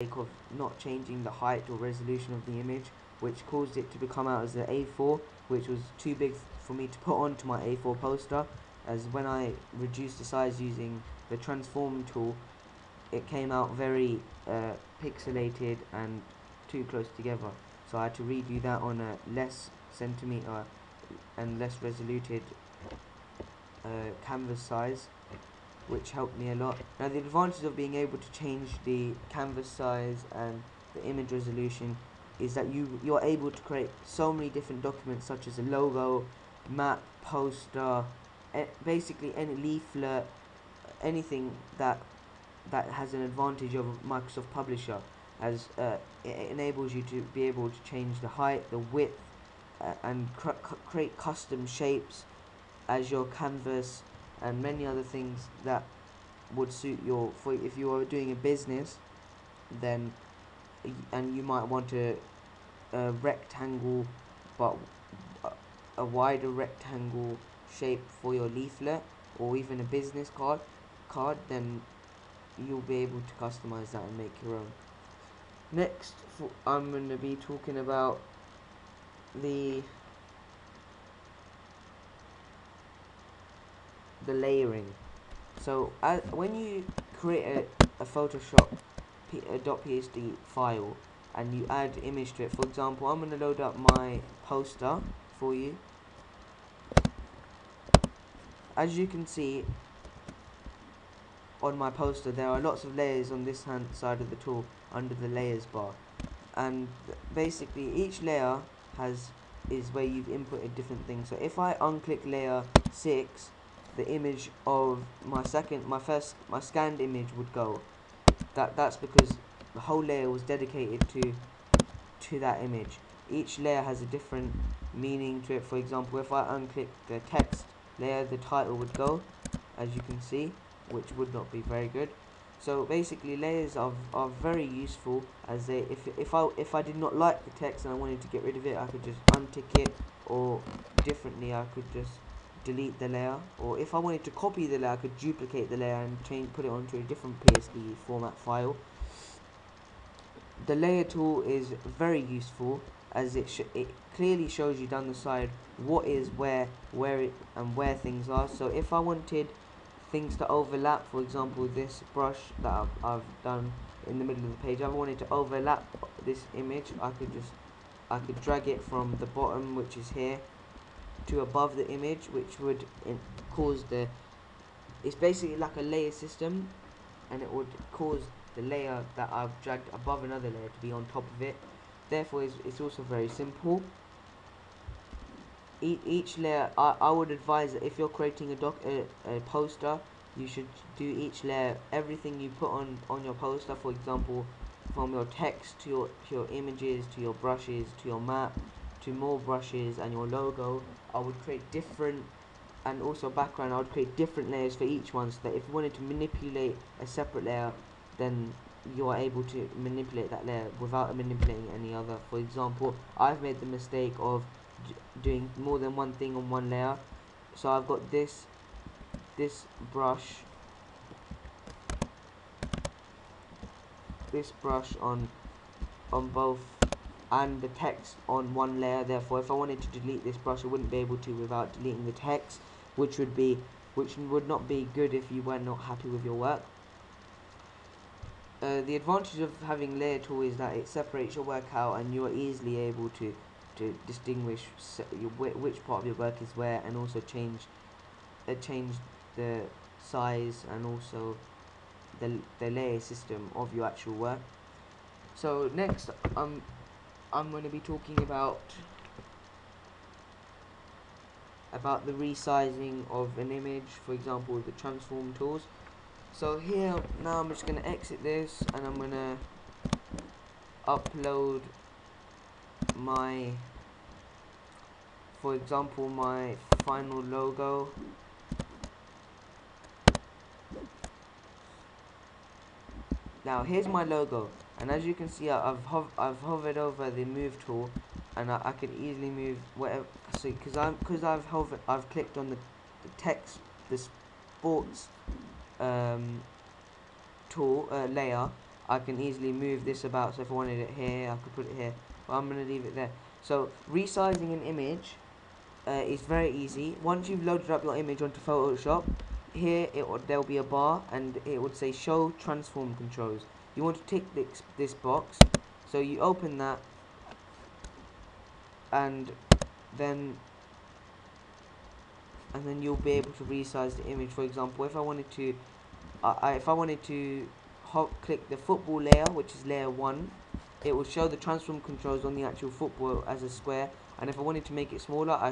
of not changing the height or resolution of the image, which caused it to become out as an A4, which was too big for me to put onto my A4 poster, as when I reduced the size using the transform tool, it came out very pixelated and too close together. So I had to redo that on a less centimeter and less resoluted canvas size, which helped me a lot. Now, the advantage of being able to change the canvas size and the image resolution is that you're able to create so many different documents, such as a logo, map, poster, basically any leaflet, anything that has an advantage over Microsoft Publisher, as it enables you to be able to change the height, the width, and create custom shapes as your canvas, and many other things that would suit if you are doing a business, then and you might want a rectangle, but a wider rectangle shape for your leaflet, or even a business card, then you'll be able to customize that and make your own. Next, I'm going to be talking about the layering. So when you create a Photoshop .psd file and you add image to it, for example, I'm going to load up my poster for you. As you can see on my poster, there are lots of layers on this hand side of the tool under the layers bar, and basically each layer is where you've inputted different things. So if I unclick layer 6, the image of my scanned image would go. That's because the whole layer was dedicated to that image. Each layer has a different meaning to it. For example, if I unclick the text layer, the title would go, as you can see, which would not be very good. So basically, layers are very useful, as they if I did not like the text and I wanted to get rid of it, I could just untick it, or differently, I could just delete the layer. Or if I wanted to copy the layer, I could duplicate the layer and put it onto a different PSD format file. The layer tool is very useful, as it clearly shows you down the side what is where things are. So if I wanted things to overlap, for example, this brush that I've done in the middle of the page, if I wanted to overlap this image, I could drag it from the bottom, which is here, to above the image, which would cause it's basically like a layer system, and it would cause the layer that I've dragged above another layer to be on top of it. Therefore, it's also very simple. Each layer, I would advise that if you're creating a poster, you should do each layer, everything you put on your poster, for example, from your text to your images, to your brushes, to your map, to more brushes, and your logo. I would create different, and also background, I would create different layers for each one, so that if you wanted to manipulate a separate layer, then you are able to manipulate that layer without manipulating any other. For example, I've made the mistake of doing more than one thing on one layer. So I've got this brush on both, and the text on one layer. Therefore, if I wanted to delete this brush, I wouldn't be able to without deleting the text, which would not be good if you were not happy with your work. The advantage of having layer tool is that it separates your work out, and you are easily able to distinguish which part of your work is where, and also change the size and also the layer system of your actual work. So next, I'm going to be talking about the resizing of an image, for example, the transform tools. So here, now I'm just going to exit this, and I'm going to upload for example, my final logo. Now here's my logo, and as you can see, I've hovered over the move tool, and I could easily move whatever. See, because I've clicked on the text, the sports tool layer. I can easily move this about. So if I wanted it here, I could put it here, but I'm going to leave it there. So resizing an image is very easy. Once you've loaded up your image onto Photoshop, here there'll be a bar and it would say show transform controls. You want to tick this box, so you open that, and then you'll be able to resize the image. For example, if I wanted to click the football layer, which is layer 1, it will show the transform controls on the actual football as a square, and if I wanted to make it smaller, I